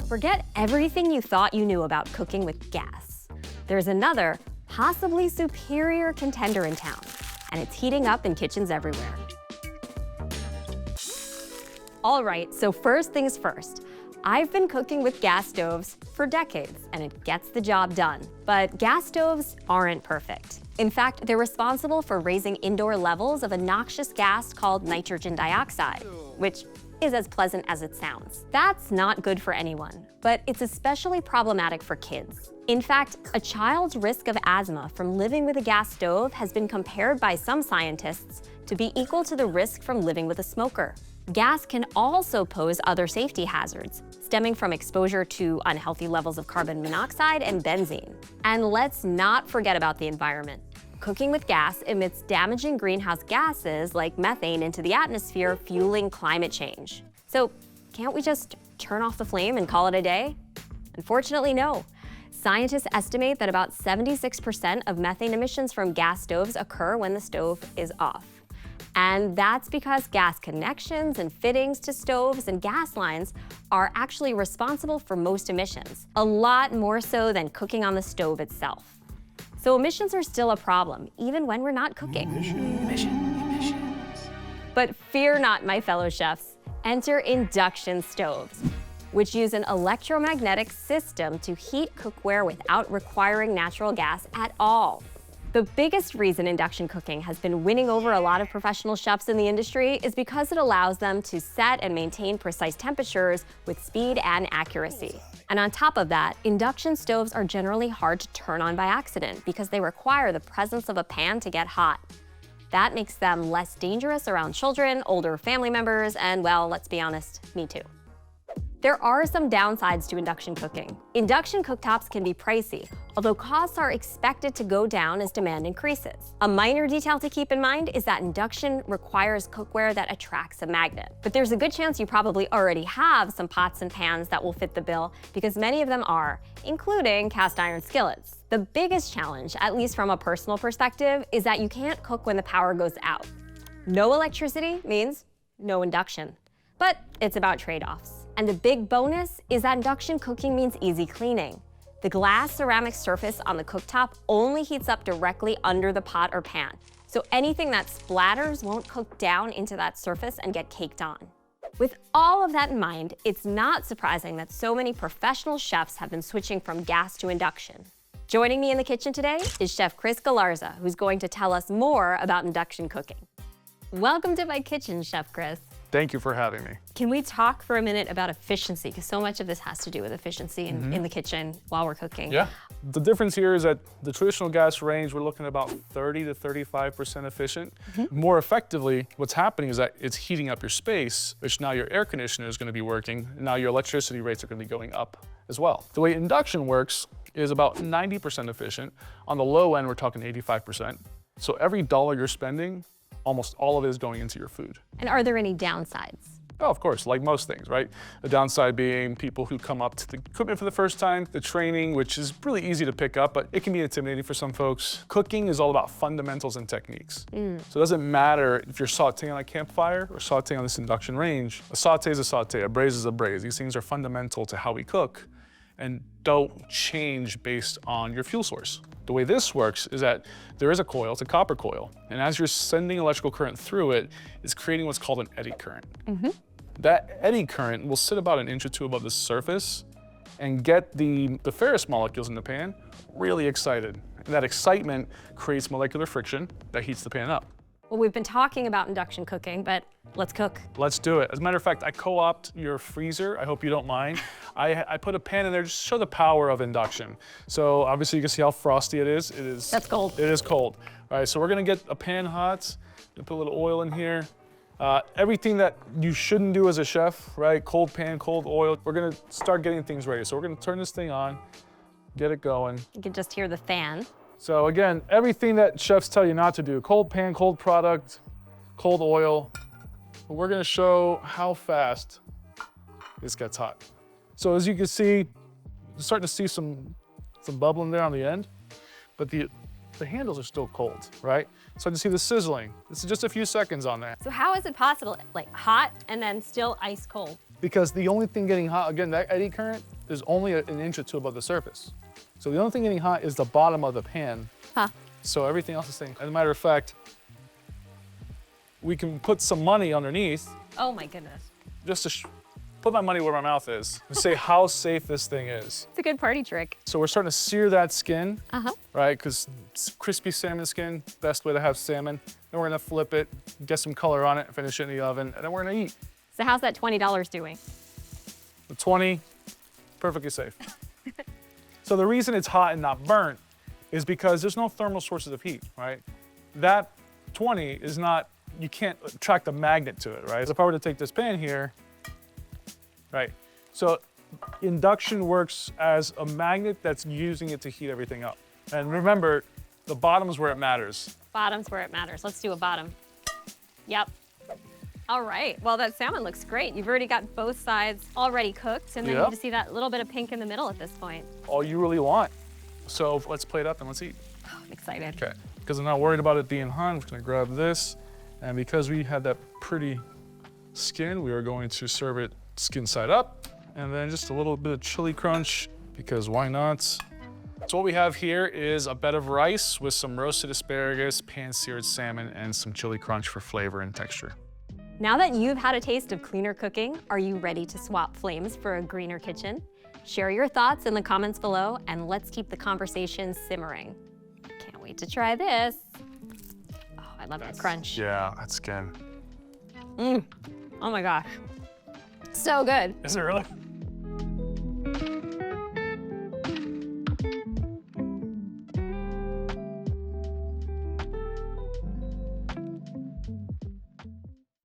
Forget everything you thought you knew about cooking with gas. There's another, possibly superior contender in town, and it's heating up in kitchens everywhere. All right, so first things first. I've been cooking with gas stoves for decades, and it gets the job done. But gas stoves aren't perfect. In fact, they're responsible for raising indoor levels of a noxious gas called nitrogen dioxide, which is as pleasant as it sounds. That's not good for anyone, but it's especially problematic for kids. In fact, a child's risk of asthma from living with a gas stove has been compared by some scientists to be equal to the risk from living with a smoker. Gas can also pose other safety hazards, stemming from exposure to unhealthy levels of carbon monoxide and benzene. And let's not forget about the environment. Cooking with gas emits damaging greenhouse gases like methane into the atmosphere, fueling climate change. So can't we just turn off the flame and call it a day? Unfortunately, no. Scientists estimate that about 76% of methane emissions from gas stoves occur when the stove is off. And that's because gas connections and fittings to stoves and gas lines are actually responsible for most emissions, a lot more so than cooking on the stove itself. So emissions are still a problem, even when we're not cooking. Emissions. But fear not, my fellow chefs. Enter induction stoves, which use an electromagnetic system to heat cookware without requiring natural gas at all. The biggest reason induction cooking has been winning over a lot of professional chefs in the industry is because it allows them to set and maintain precise temperatures with speed and accuracy. And on top of that, induction stoves are generally hard to turn on by accident because they require the presence of a pan to get hot. That makes them less dangerous around children, older family members, and well, let's be honest, me too. There are some downsides to induction cooking. Induction cooktops can be pricey, although costs are expected to go down as demand increases. A minor detail to keep in mind is that induction requires cookware that attracts a magnet. But there's a good chance you probably already have some pots and pans that will fit the bill, because many of them are, including cast iron skillets. The biggest challenge, at least from a personal perspective, is that you can't cook when the power goes out. No electricity means no induction. But it's about trade-offs. And the big bonus is that induction cooking means easy cleaning. The glass ceramic surface on the cooktop only heats up directly under the pot or pan, so anything that splatters won't cook down into that surface and get caked on. With all of that in mind, it's not surprising that so many professional chefs have been switching from gas to induction. Joining me in the kitchen today is Chef Chris Galarza, who's going to tell us more about induction cooking. Welcome to my kitchen, Chef Chris. Thank you for having me. Can we talk for a minute about efficiency? Because so much of this has to do with efficiency in the kitchen while we're cooking. Yeah. The difference here is that the traditional gas range, we're looking at about 30 to 35% efficient. More effectively, what's happening is that it's heating up your space, which now your air conditioner is going to be working, and now your electricity rates are going to be going up as well. The way induction works is about 90% efficient. On the low end, we're talking 85%. So every dollar you're spending, almost all of it is going into your food. And are there any downsides? Oh, of course, like most things, right? The downside being people who come up to the equipment for the first time, the training, which is really easy to pick up, but it can be intimidating for some folks. Cooking is all about fundamentals and techniques. So it doesn't matter if you're sauteing on a campfire or sauteing on this induction range. A saute is a saute, a braise is a braise. These things are fundamental to how we cook and don't change based on your fuel source. The way this works is that there is a coil, it's a copper coil, and as you're sending electrical current through it, it's creating what's called an eddy current. That eddy current will sit about an inch or two above the surface and get the ferrous molecules in the pan really excited. And that excitement creates molecular friction that heats the pan up. Well, we've been talking about induction cooking, but let's cook. Let's do it. As a matter of fact, I co-opt your freezer. I hope you don't mind. I put a pan in there just to show the power of induction. So obviously you can see how frosty it is. That's cold. It is cold. All right, so we're gonna get a pan hot. Put a little oil in here. Everything that you shouldn't do as a chef, right? Cold pan, cold oil. We're gonna start getting things ready. So we're gonna turn this thing on, get it going. You can just hear the fan. So again, everything that chefs tell you not to do, cold pan, cold product, cold oil. But we're gonna show how fast this gets hot. So as you can see, you're starting to see some bubbling there on the end, but the handles are still cold, right? So I can see the sizzling. This is just a few seconds on that. So how is it possible, like hot and then still ice cold? because the only thing getting hot, again, that eddy current is only an inch or two above the surface. So the only thing getting hot is the bottom of the pan. Huh. So everything else is staying. As a matter of fact, we can put some money underneath Oh my goodness. just to put my money where my mouth is and say how safe this thing is. It's a good party trick. So we're starting to sear that skin, Uh-huh. right? Because crispy salmon skin, best way to have salmon. Then we're gonna flip it, get some color on it, finish it in the oven, and then we're gonna eat. So how's that $20 doing? The 20, perfectly safe. So the reason it's hot and not burnt is because there's no thermal sources of heat, right? That 20 is not, you can't attract a magnet to it, right? So if I were to take this pan here, right? So induction works as a magnet that's using it to heat everything up. And remember, the bottom is where it matters. Bottom's where it matters. Let's do a bottom. Yep. All right, well, that salmon looks great. You've already got both sides already cooked, and then you Yep. just see that little bit of pink in the middle at this point. All you really want. So let's plate up and let's eat. Oh, I'm excited. Okay, because I'm not worried about it being hot, I'm just gonna grab this. And because we had that pretty skin, we are going to serve it skin side up. And then just a little bit of chili crunch, because why not? So what we have here is a bed of rice with some roasted asparagus, pan-seared salmon, and some chili crunch for flavor and texture. Now that you've had a taste of cleaner cooking, are you ready to swap flames for a greener kitchen? Share your thoughts in the comments below, and let's keep the conversation simmering. Can't wait to try this. Oh, I love that crunch. Yeah, that skin. Oh my gosh. So good. Is it really?